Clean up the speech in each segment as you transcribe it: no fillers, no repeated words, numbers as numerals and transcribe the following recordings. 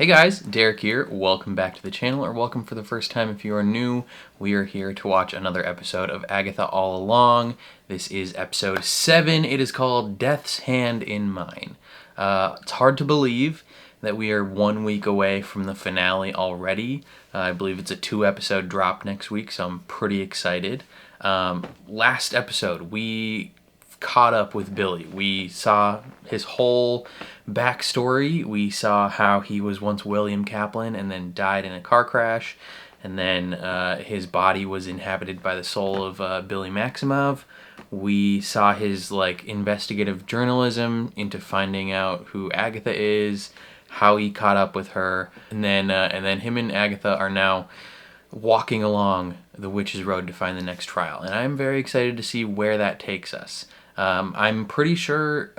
Hey guys, Derek here. Welcome back to the channel, or welcome for the first time if you are new. We are here to watch another episode of Agatha All Along. This is episode 7. It is called Death's Hand in Mine. It's hard to believe that we are 1 week away from the finale already. I believe it's a 2-episode drop next week, so I'm pretty excited. Last episode, we caught up with Billy. We saw his whole backstory. We saw how he was once William Kaplan and then died in a car crash, and then his body was inhabited by the soul of Billy Maximov. We saw his investigative journalism into finding out who Agatha is, how he caught up with her, and then him and Agatha are now walking along the witch's road to find the next trial, and I'm very excited to see where that takes us. I'm pretty sure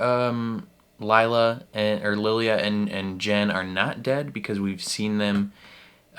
Lilia and Jen are not dead because we've seen them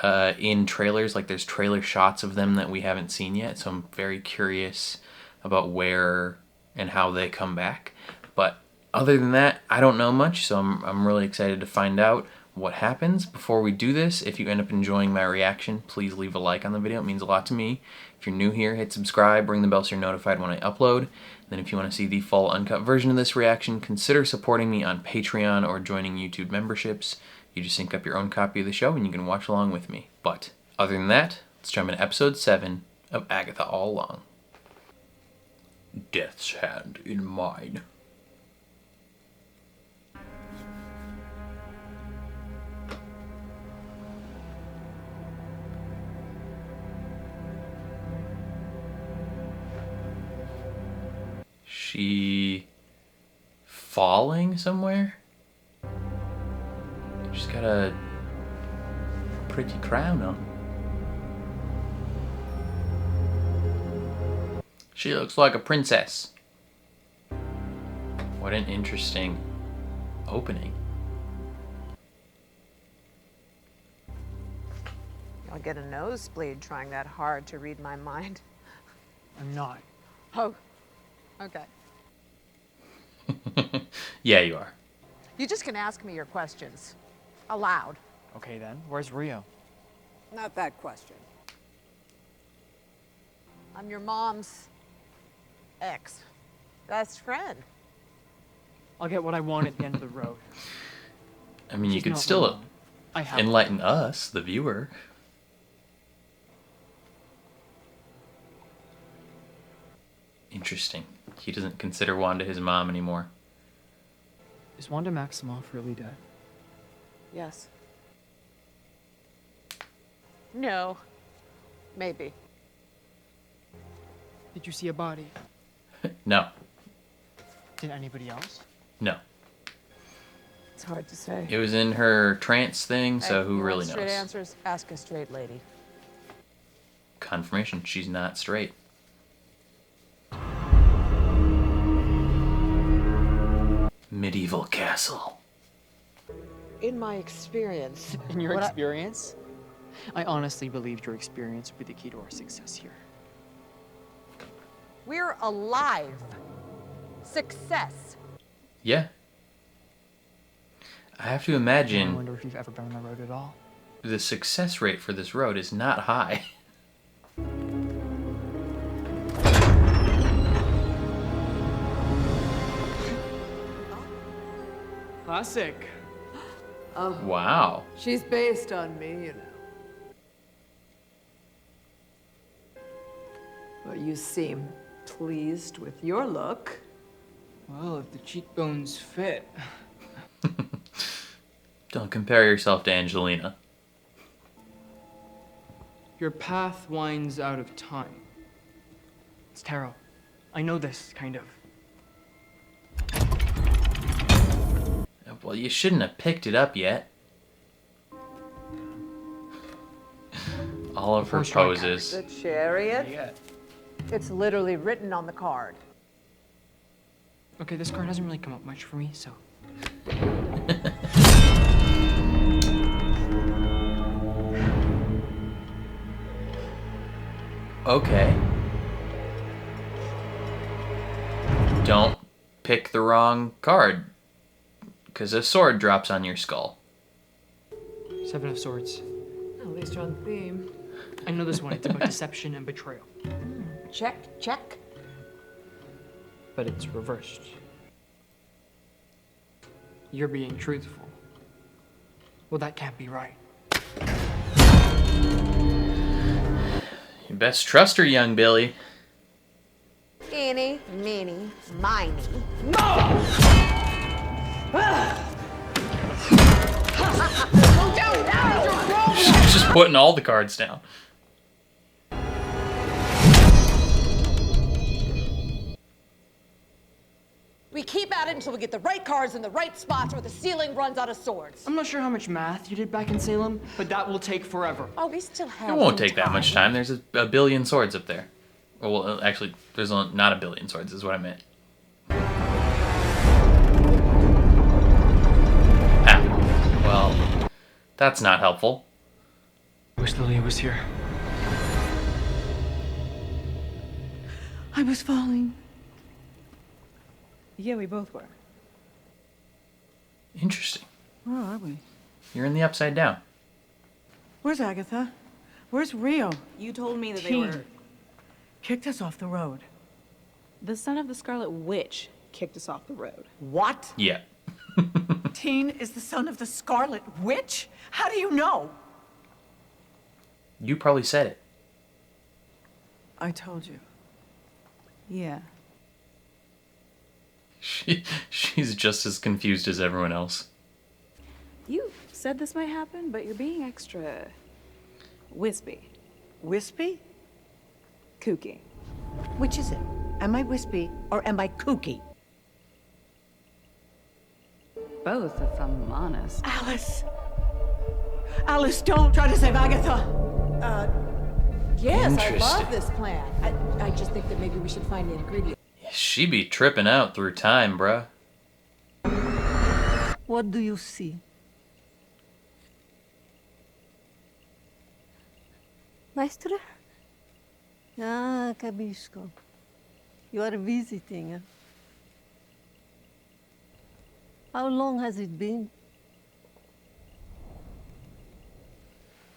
in trailers. Like, there's trailer shots of them that we haven't seen yet, so I'm very curious about where and how they come back. But other than that, I don't know much, so I'm really excited to find out what happens. Before we do this, if you end up enjoying my reaction, please leave a like on the video. It means a lot to me. If you're new here, hit subscribe, ring the bell so you're notified when I upload. Then if you want to see the full uncut version of this reaction, consider supporting me on Patreon or joining YouTube memberships. You just sync up your own copy of the show and you can watch along with me. But other than that, let's jump into episode 7 of Agatha All Along. Death's Hand in Mine. She falling somewhere? She's got a pretty crown on. She looks like a princess. What an interesting opening. I'll get a nosebleed trying that hard to read my mind. I'm not. Oh, okay. Yeah, you are. You just can ask me your questions. Aloud. Okay then, where's Rio? Not that question. I'm your mom's best friend. I'll get what I want at the end of the road. I mean, you She's could not still wrong. I have enlighten us, the viewer. Interesting. He doesn't consider Wanda his mom anymore. Is Wanda Maximoff really dead? Yes. No. Maybe. Did you see a body? No. Did anybody else? No. It's hard to say. It was in her trance thing, so Hey, who you really want straight knows? answers? Ask a straight lady. Confirmation, she's not straight. Medieval castle. In my experience. In your what I- experience? I honestly believed your experience would be the key to our success here. We're alive. Success. Yeah. I have to I imagine wonder if you've ever been on the road at all. the success rate for this road is not high. Classic. Wow. She's based on me, you know. But you seem pleased with your look. Well, if the cheekbones fit. Don't compare yourself to Angelina. Your path winds out of time. It's tarot. I know this, kind of. Well, you shouldn't have picked it up yet. All of her First try, poses. The chariot? Yeah. It's literally written on the card. Okay, this card hasn't really come up much for me, so. Okay. Don't pick the wrong card, because a sword drops on your skull. Seven of Swords. At least you're on theme. I know this one. It's about deception and betrayal. Check, check. But it's reversed. You're being truthful. Well, that can't be right. You best trust her, young Billy. Eeny, meeny, miny. She's just putting all the cards down. We keep at it until we get the right cards in the right spots or the ceiling runs out of swords. I'm not sure how much math you did back in Salem, but that will take forever. Oh, we still have It won't some take that much time. There's a billion swords up there. Well, actually, there's not a billion swords, is what I meant. Ah, well, that's not helpful. I wish Lilia was here. I was falling. Yeah, we both were. Interesting. Where are we? You're in the Upside Down. Where's Agatha? Where's Rio? You told me that Teen they were... kicked us off the road. The son of the Scarlet Witch kicked us off the road. What? Yeah. Teen is the son of the Scarlet Witch? How do you know? You probably said it. I told you. Yeah. She's just as confused as everyone else. You said this might happen, but you're being extra... wispy. Wispy? Kooky. Which is it? Am I wispy or am I kooky? Both, if I'm honest. Alice! Alice, don't try to save Agatha! Yes, I Interesting. love this plan. I just think that maybe we should find the ingredient. She be tripping out through time, bruh. What do you see? Maestra? Ah, capisco. You are visiting. How long has it been?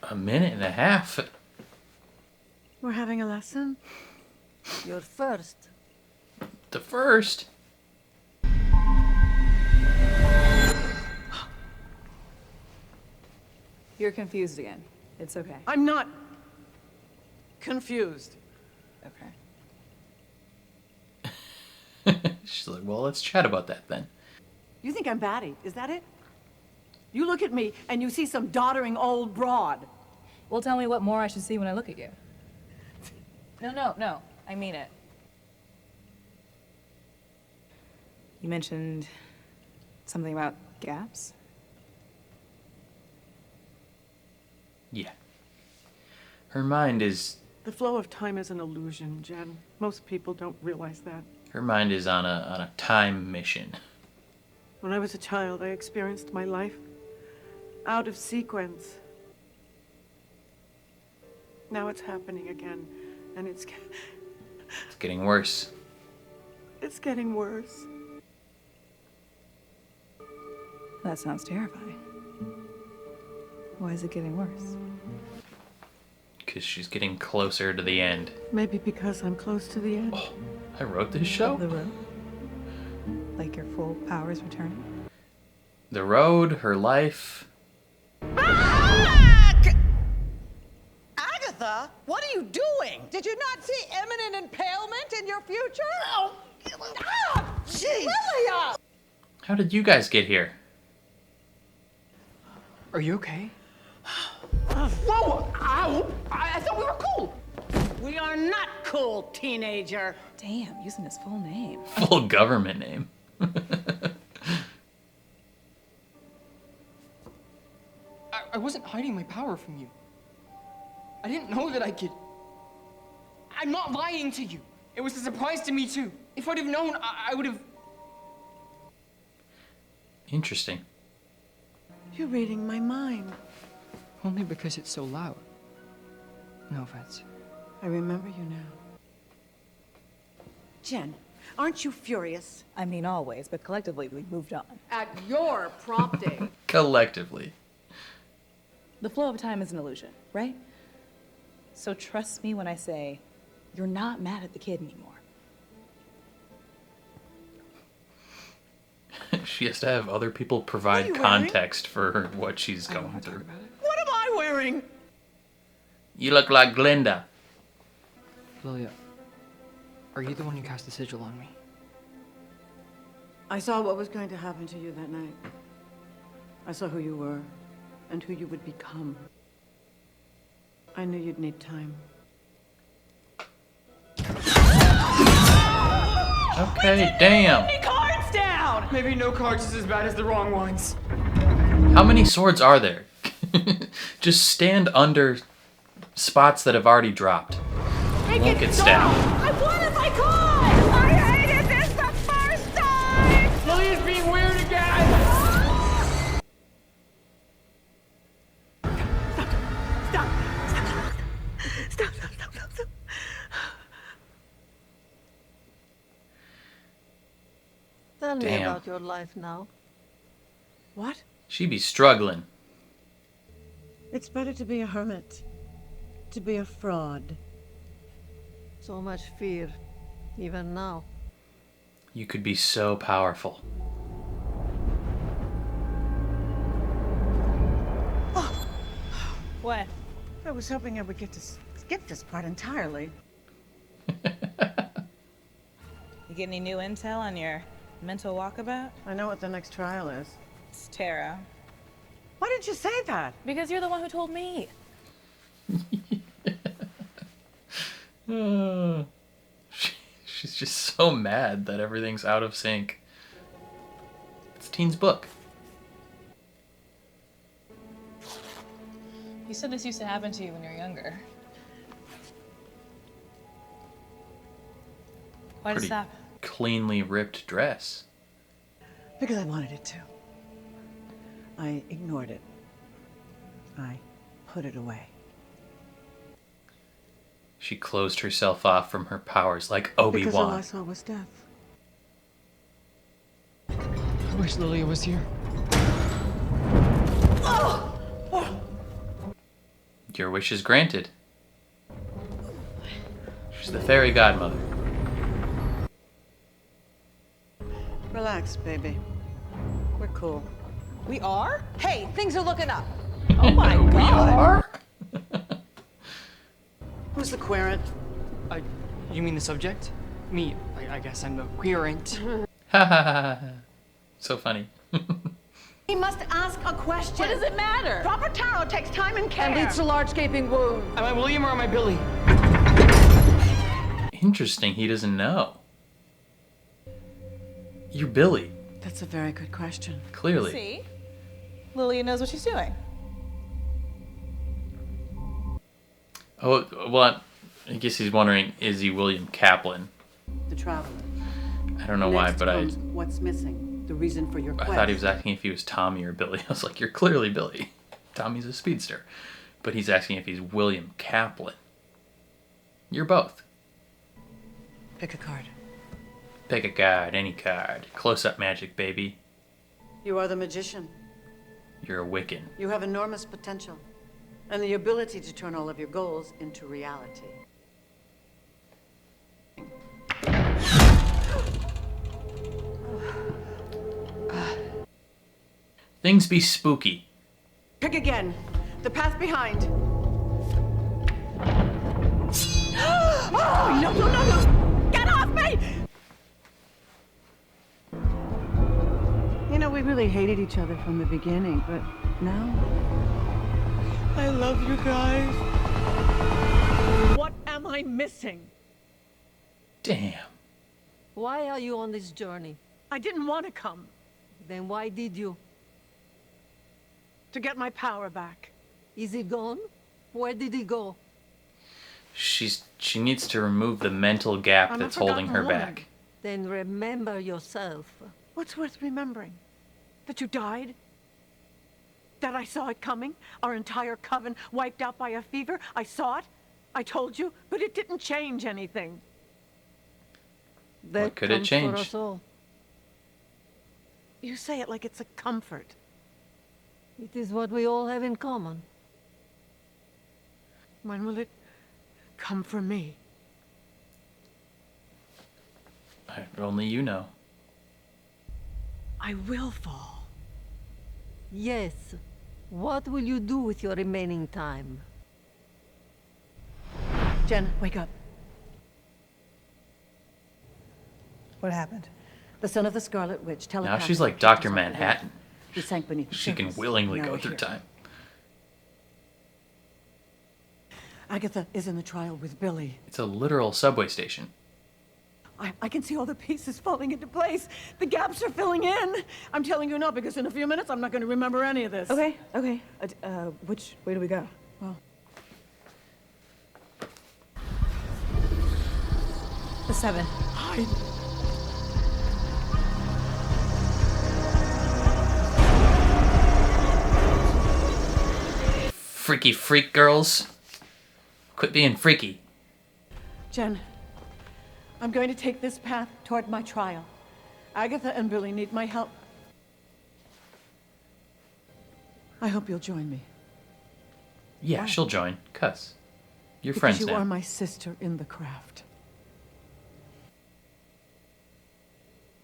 A minute and a half. We're having a lesson? Your first. The first. You're confused again. It's okay. I'm not confused. Okay. She's like, well, let's chat about that then. You think I'm batty, is that it? You look at me and you see some doddering old broad. Well, tell me what more I should see when I look at you. No. I mean it. You mentioned something about gaps? Yeah. Her mind is The flow of time is an illusion, Jen. Most people don't realize that. on a time mission. When I was a child, I experienced my life out of sequence. Now it's happening again, and it's Getting worse. getting worse. That sounds terrifying. Why is it getting worse? Because she's getting closer to the end. Maybe because I'm close to the end. Oh, I wrote this show? The road? Like your full powers returning? The road, her life. Agatha, what are you doing? Did you not see imminent impalement in your future? Oh, jeez. Lilia! How did you guys get here? Are you okay? Whoa! Ow! I thought we were cool. We are not cool, teenager. Damn, using his full name. Full government name. I wasn't hiding my power from you. I didn't know that I could... I'm not lying to you. It was a surprise to me, too. If I'd have known, I would have... Interesting. You're reading my mind. Only because it's so loud. No offense. I remember you now. Jen, aren't you furious? I mean, always, but collectively, we moved on. At your prompting. Collectively. The flow of time is an illusion, right? So trust me when I say you're not mad at the kid anymore. She has to have other people provide context for what she's going through. What am I wearing? You look like Glinda. Lilia, are you the one who cast the sigil on me? I saw what was going to happen to you that night. I saw who you were and who you would become. I knew you'd need time. Okay, damn. Cards down! Maybe no cards is as bad as the wrong ones. How many swords are there? Just stand under spots that have already dropped. Won't get stabbed. I won if I could! I hated this the first time! Lilia's being weird again! Stop. Tell me Damn. about your life now. What? She be struggling. It's better to be a hermit. To be a fraud. So much fear, even now. You could be so powerful. What? I was hoping I would get to skip this part entirely. You get any new intel on your mental walkabout? I know what the next trial is. It's Tara. Why did you say that? Because you're the one who told me. She's just so mad that everything's out of sync. It's Teen's book. You said this used to happen to you when you were younger. Why did it Pretty stop? cleanly ripped dress. Because I wanted it to. I ignored it. I put it away. She closed herself off from her powers like Because all I Obi-Wan. saw was death. I wish Lilia was here. Your wish is granted. She's the fairy godmother. Relax, baby. We're cool. We are? Hey, things are looking up. Oh my We god. are? Who's the querent? You mean the subject? Me, I guess I'm the querent. Ha ha ha. So funny. He must ask a question. What does it matter? Proper tarot takes time and care. And leads to large gaping wounds. Am I William or am I Billy? Interesting, he doesn't know. You're Billy, That's a very good question. clearly. See? Lilia knows what she's doing. Oh, well, I guess he's wondering, is he William Kaplan? The traveler. I don't know why, Next but I comes what's missing. The reason for your quest. thought he was asking if he was Tommy or Billy. I was like, you're clearly Billy. Tommy's a speedster. But he's asking if he's William Kaplan. You're both. Pick a card. Pick a card, any card. Close-up magic, baby. You are the magician. You're a Wiccan. You have enormous potential and the ability to turn all of your goals into reality. Things be spooky. Pick again. The path behind. Oh, no. Get off me! You know, we really hated each other from the beginning, but now... I love you guys. What am I missing? Damn. Why are you on this journey? I didn't want to come. Then why did you? To get my power back. Is it gone? Where did it go? She needs to remove the mental gap I'm a that's holding her forgotten back. Then remember yourself. What's worth remembering? That you died? That I saw it coming? Our entire coven wiped out by a fever? I saw it. I told you, but it didn't change anything. That could it comes change? For us all. You say it like it's a comfort. It is what we all have in common. When will it come for me? Only you know. I will fall. Yes. What will you do with your remaining time? Jen, wake up. What happened? The son of the Scarlet Witch, Now telepathically she's like took Dr. himself away. Manhattan. He sank beneath the She can surface. willingly Now go we're through here. time. Agatha is in the trial with Billy. It's a literal subway station. I can see all the pieces falling into place. The gaps are filling in. I'm telling you now because in a few minutes I'm not going to remember any of this. Okay. Which way do we go? Well, The 7. hide. Freaky freak girls. Quit being freaky. Jen, I'm going to take this path toward my trial. Agatha and Billy need my help. I hope you'll join me. Yeah, Why? she'll join. Cuss. You're Because friends you now. are my sister in the craft.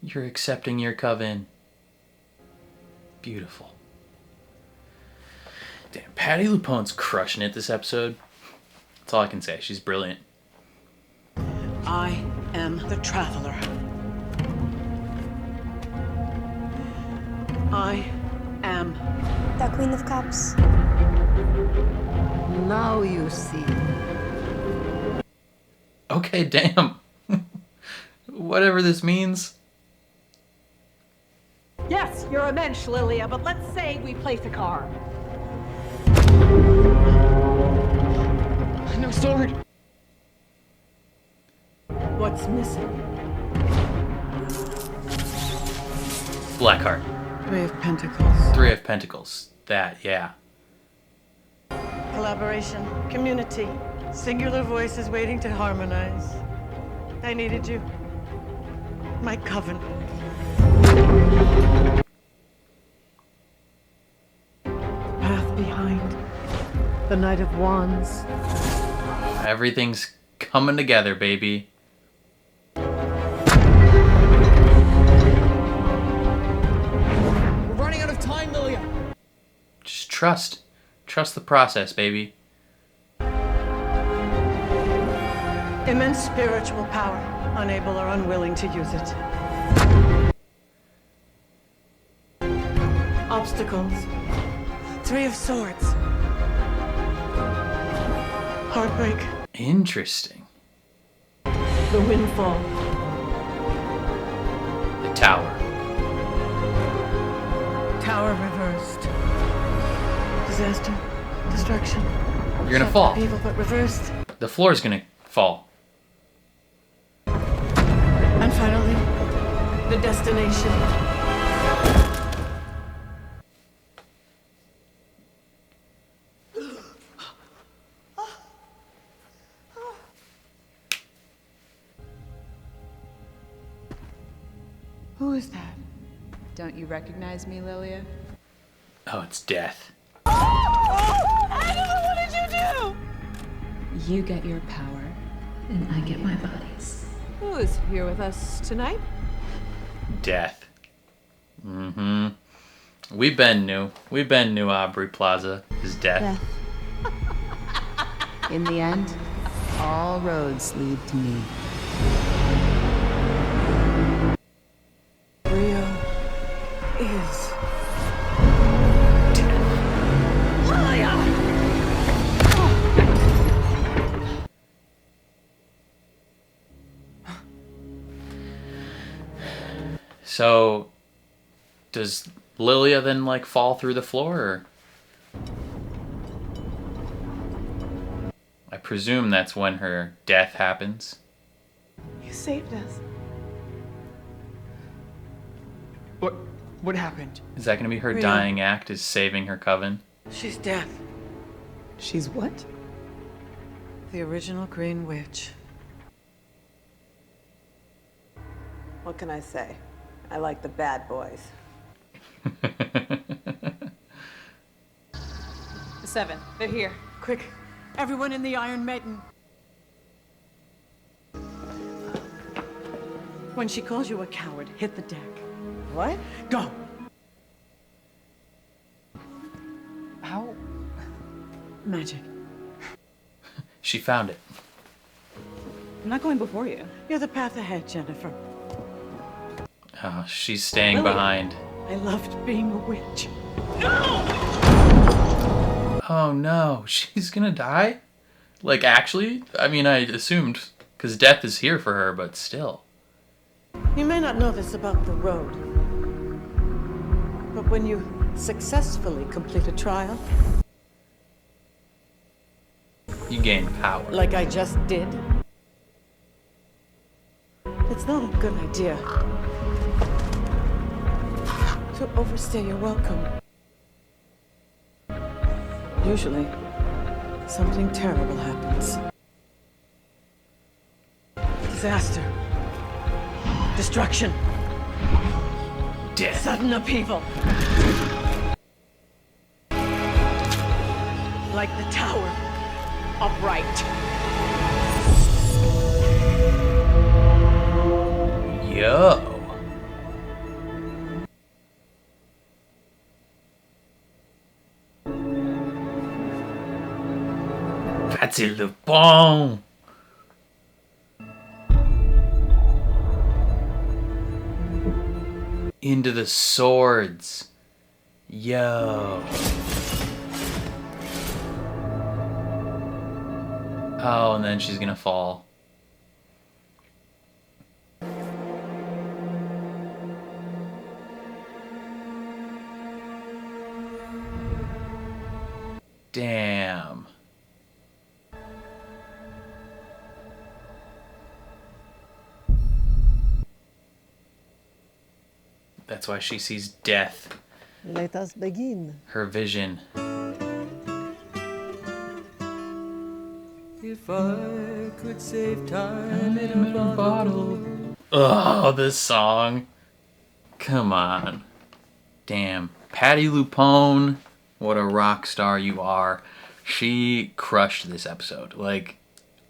You're accepting your coven. Beautiful. Damn, Patty Lupone's crushing it this episode. That's all I can say. She's brilliant. I am the Traveler. I am. The Queen of Cups. Now you see. Okay, damn. Whatever this means. Yes, you're a mensch, Lilia, but let's say we place a card. No sword. What's missing? Blackheart. 3 of Pentacles. 3 of Pentacles. That, yeah. Collaboration, community, singular voices waiting to harmonize. I needed you. My coven. Path behind. The Knight of Wands. Everything's coming together, baby. We're running out of time, Lilia. Just trust. Trust the process, baby. Immense spiritual power, unable or unwilling to use it. Obstacles. 3 of Swords. Heartbreak. Interesting. The Windfall. The Tower. Tower reversed. Disaster. Destruction. You're gonna fall. Evil but reversed. The floor's gonna fall. And finally, the destination. Who is that? Don't you recognize me, Lilia? Oh, it's death. Agatha, what did you do? You get your power, and I get my bodies. Who is here with us tonight? Death. Mm-hmm. We've been new Aubrey Plaza is death. In the end, all roads lead to me. Rio is So, does Lilia then like fall through the floor? Or? I presume that's when her death happens. You saved us. What happened? Is that going to be her Rio. dying act? Is saving her coven? She's death. She's what? The original Green Witch. What can I say? I like the bad boys. The 7. They're here. Quick, Everyone in the Iron Maiden. When she calls you a coward, hit the deck. What? Go! How? Magic. She found it. I'm not going before you. You're the path ahead, Jennifer. Oh, she's staying Lilia. behind. I loved being a witch. Oh no, she's gonna die? Like, actually? I mean, I assumed, because death is here for her, but still. You may not know this about the road, but when you successfully complete a trial, You gain power. like I just did, it's not a good idea to overstay your welcome. Usually, something terrible happens. Disaster. Destruction. Death. Sudden upheaval. Like the tower. Upright. Yo. That's le bon. Into the swords. Yo. Oh, and then she's gonna fall. Damn. That's why she sees death. Let us begin. Her vision. If I could save time in a bottle. Oh, this song. Come on. Damn. Patti LuPone, what a rock star you are. She crushed this episode. Like,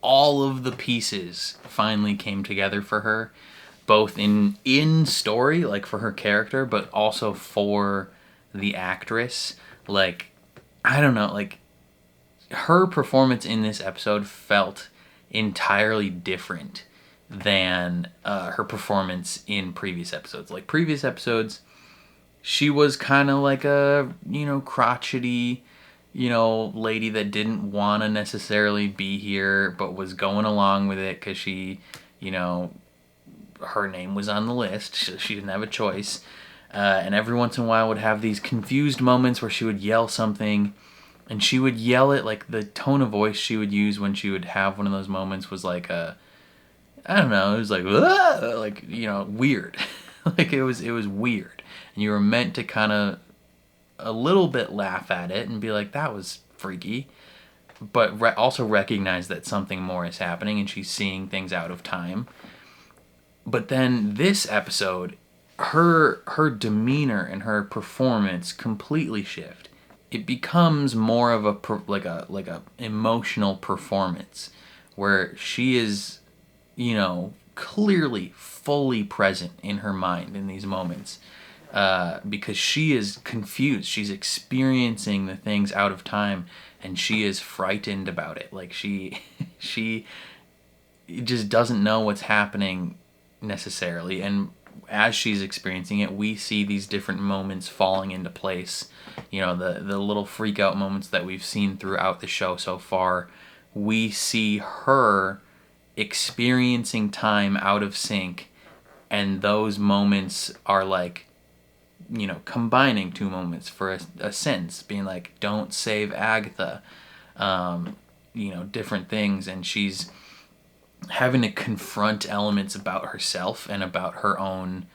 all of the pieces finally came together for her. Both in story, like for her character, but also for the actress. Like, I don't know, like, her performance in this episode felt entirely different than her performance in previous episodes. Like, previous episodes, she was kind of like a, crotchety, lady that didn't want to necessarily be here, but was going along with it because she, her name was on the list. She didn't have a choice. And every once in a while would have these confused moments where she would yell something, and she would yell it, like, the tone of voice she would use when she would have one of those moments was like I don't know, it was like, weird. Like, it was weird. And you were meant to kind of a little bit laugh at it and be like, that was freaky. But also recognize that something more is happening and she's seeing things out of time. But then this episode, her demeanor and her performance completely shift. It becomes more of a emotional performance where she is, clearly fully present in her mind in these moments, because she is confused. She's experiencing the things out of time, and she is frightened about it. Like, she just doesn't know what's happening necessarily, and as she's experiencing it, we see these different moments falling into place. The little freak out moments that we've seen throughout the show so far. We see her experiencing time out of sync, and those moments are like, combining two moments for a sense, being like, don't save Agatha, different things, and she's having to confront elements about herself and about her own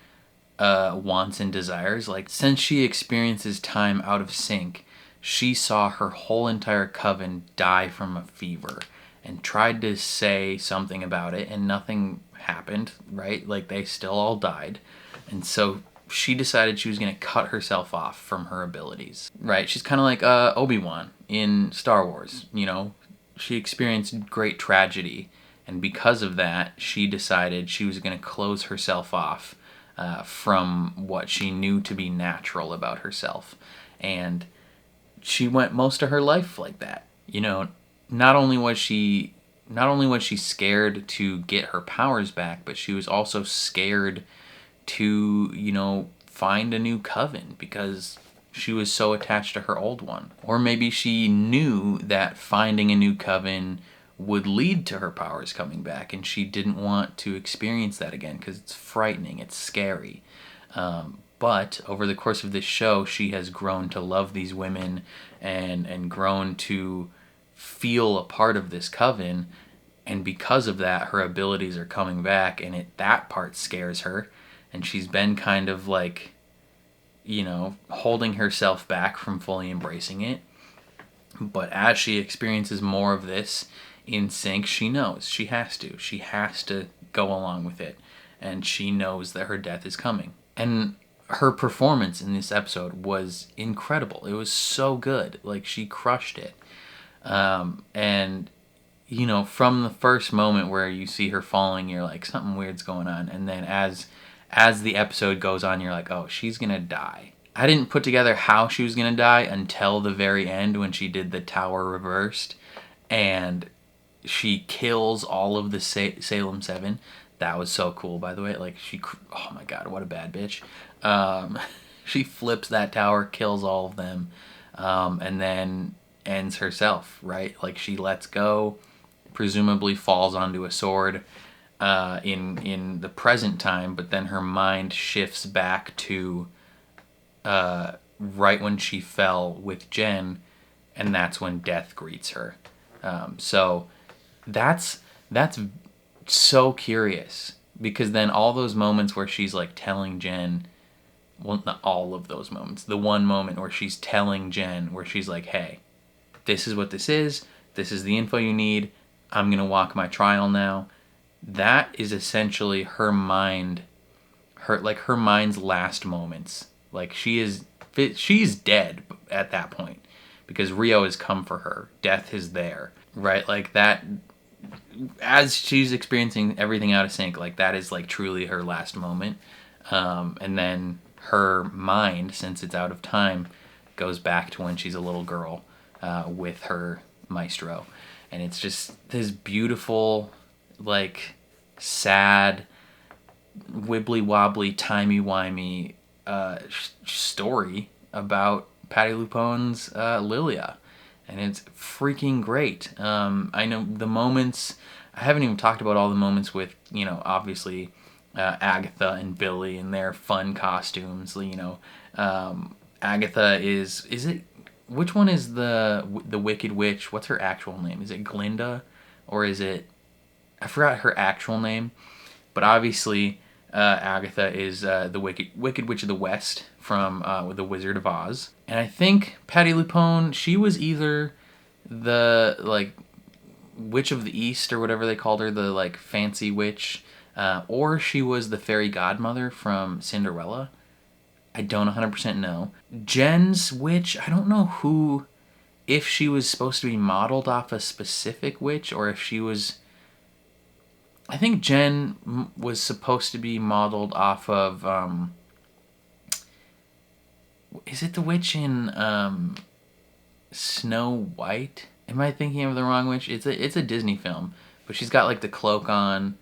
wants and desires. Like, since she experiences time out of sync, she saw her whole entire coven die from a fever and tried to say something about it, and nothing happened, right? Like, they still all died. And so she decided she was going to cut herself off from her abilities, right? She's kind of like Obi-Wan in Star Wars, she experienced great tragedy, and because of that, she decided she was going to close herself off from what she knew to be natural about herself. And she went most of her life like that. You know, not only was she scared to get her powers back, but she was also scared to, you know, find a new coven because she was so attached to her old one. Or maybe she knew that finding a new coven would lead to her powers coming back, and she didn't want to experience that again because it's frightening, it's scary. But over the course of this show, she has grown to love these women and grown to feel a part of this coven, and because of that, her abilities are coming back, and that part scares her, and she's been kind of like, you know, holding herself back from fully embracing it. But as she experiences more of this in sync, she knows she has to go along with it, and she knows that her death is coming. And her performance in this episode was incredible. It was so good. Like, she crushed it. And you know, from the first moment where you see her falling, you're like, something weird's going on. And then as the episode goes on, you're like, oh, she's gonna die. I didn't put together how she was gonna die until the very end when she did the tower reversed and she kills all of the Salem 7. That was so cool, by the way. Like, oh my god, what a bad bitch. She flips that tower, kills all of them, and then ends herself, right? Like, she lets go, presumably falls onto a sword in the present time, but then her mind shifts back to right when she fell with Jen, and that's when death greets her. So that's so curious, because then all those moments where she's like telling Jen, well, not all of those moments, the one moment where she's telling Jen, where she's like, hey, this is what this is the info you need, I'm gonna walk my trial now. That is essentially her mind's last moments. Like, she's dead at that point, because Rio has come for her. Death is there, right? Like, that, as she's experiencing everything out of sync, like, that is like truly her last moment. And then her mind, since it's out of time, goes back to when she's a little girl with her maestro. And it's just this beautiful, like, sad, wibbly-wobbly, timey-wimey story about Patti LuPone's Lilia. And it's freaking great. I know the moments, I haven't even talked about all the moments with, you know, obviously Agatha and Billy and their fun costumes. You know, Agatha is it, which one is the Wicked Witch? What's her actual name? Is it Glinda? Or is it, I forgot her actual name. But obviously, Agatha is the Wicked Witch of the West from The Wizard of Oz. And I think Patti LuPone, she was either the, like, Witch of the East or whatever they called her, the, like, fancy witch, or she was the fairy godmother from Cinderella. I don't 100% know. Jen's witch, I don't know if she was supposed to be modeled off a specific witch, or if she was, I think Jen was supposed to be modeled off of, is it the witch in Snow White? Am I thinking of the wrong witch? It's a Disney film, but she's got, like, the cloak on,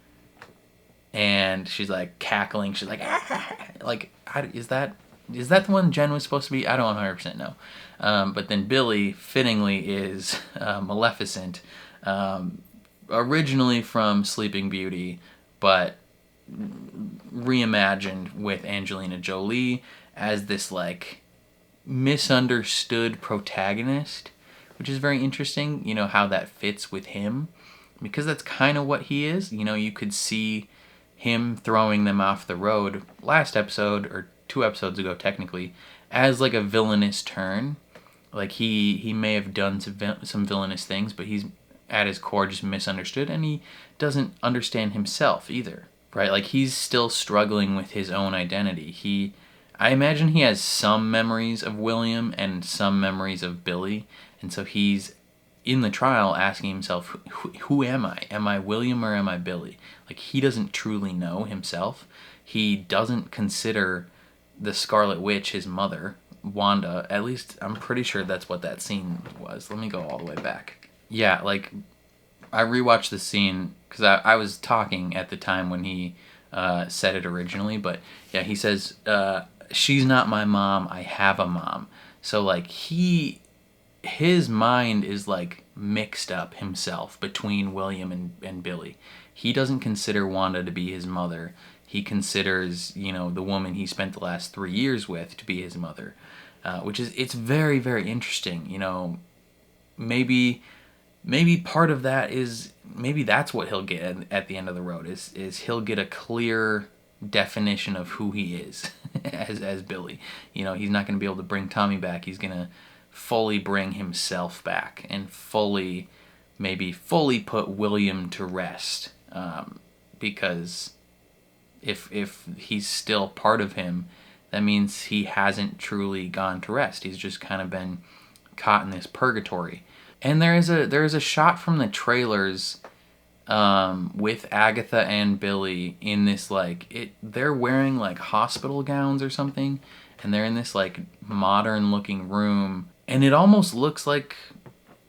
and she's, like, cackling. She's like, ah! Like, is that the one Jen was supposed to be? I don't 100% know. But then Billy, fittingly, is Maleficent, originally from Sleeping Beauty, but reimagined with Angelina Jolie as this, like, misunderstood protagonist, which is very interesting, you know, how that fits with him, because that's kind of what he is. You know, you could see him throwing them off the road last episode, or 2 episodes ago technically, as like a villainous turn. Like, he may have done some villainous things, but he's at his core just misunderstood, and he doesn't understand himself either, right? Like, he's still struggling with his own identity. I imagine he has some memories of William and some memories of Billy, and so he's in the trial asking himself, who am I? Am I William or am I Billy? Like, he doesn't truly know himself. He doesn't consider the Scarlet Witch his mother, Wanda. At least I'm pretty sure that's what that scene was. Let me go all the way back. Yeah, like, I rewatched the scene because I was talking at the time when he said it originally, but yeah, he says, she's not my mom, I have a mom. So, like, his mind is, like, mixed up himself between William and Billy. He doesn't consider Wanda to be his mother. He considers, you know, the woman he spent the last 3 years with to be his mother, which is, it's very, very interesting. You know, maybe part of that is, maybe that's what he'll get at the end of the road, is he'll get a clear definition of who he is as Billy. You know, he's not going to be able to bring Tommy back. He's going to fully bring himself back and maybe fully put William to rest, because if he's still part of him, that means he hasn't truly gone to rest. He's just kind of been caught in this purgatory. And there is a shot from the trailers with Agatha and Billy in this, like, they're wearing like hospital gowns or something, and they're in this like modern looking room, and it almost looks like,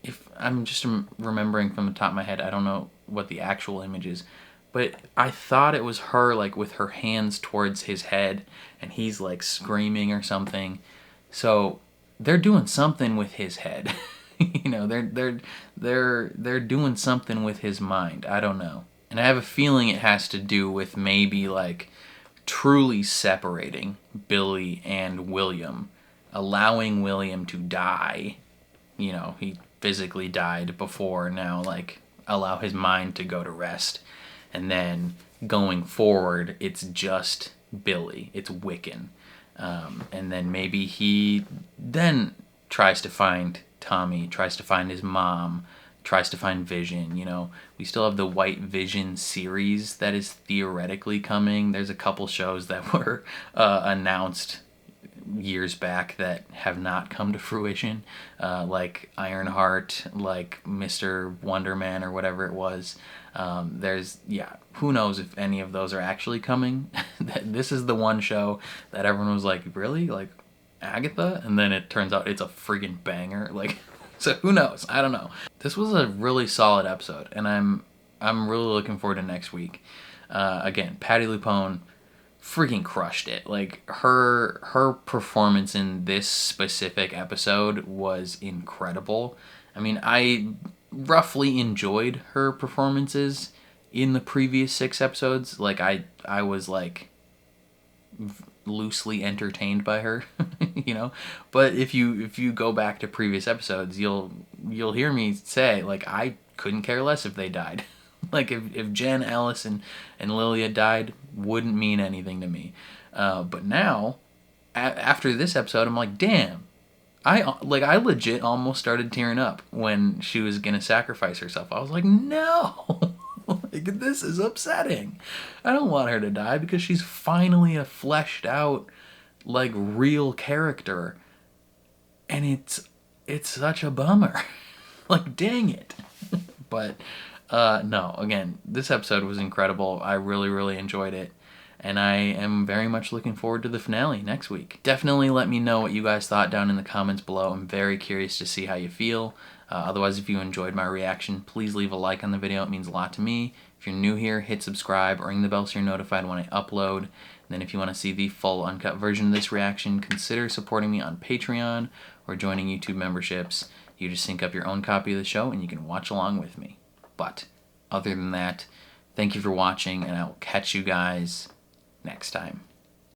if I'm just remembering from the top of my head, I don't know what the actual image is, but I thought it was her, like, with her hands towards his head, and he's like screaming or something. So they're doing something with his head. You know, they're doing something with his mind. I don't know. And I have a feeling it has to do with maybe, like, truly separating Billy and William, allowing William to die. You know, he physically died before, now, like, allow his mind to go to rest. And then going forward, it's just Billy. It's Wiccan. And then maybe he then tries to find Tommy, tries to find his mom, tries to find Vision. You know, we still have the White Vision series that is theoretically coming. There's a couple shows that were announced years back that have not come to fruition, like Ironheart, like Mr. Wonderman or whatever it was. Who knows if any of those are actually coming. This is the one show that everyone was like, really? Like, Agatha? And then it turns out it's a friggin' banger. Like, so who knows? I don't know. This was a really solid episode, and I'm really looking forward to next week. Again, Patti LuPone freaking crushed it. Like, her performance in this specific episode was incredible. I mean, I roughly enjoyed her performances in the previous 6 episodes. Like, I was like loosely entertained by her, you know. But if you go back to previous episodes, you'll hear me say, like, I couldn't care less if they died. Like, if Jen, Alice, and Lilia died, wouldn't mean anything to me. But now, after this episode, I'm like, damn. I legit almost started tearing up when she was gonna sacrifice herself. I was like, no. Like, this is upsetting. I don't want her to die, because she's finally a fleshed out, like, real character. And it's such a bummer. Like, dang it. But no, again, this episode was incredible. I really, really enjoyed it. And I am very much looking forward to the finale next week. Definitely let me know what you guys thought down in the comments below. I'm very curious to see how you feel. Otherwise, if you enjoyed my reaction, please leave a like on the video. It means a lot to me. If you're new here, hit subscribe, ring the bell so you're notified when I upload. And then if you want to see the full uncut version of this reaction, consider supporting me on Patreon or joining YouTube memberships. You just sync up your own copy of the show and you can watch along with me. But other than that, thank you for watching, and I will catch you guys next time.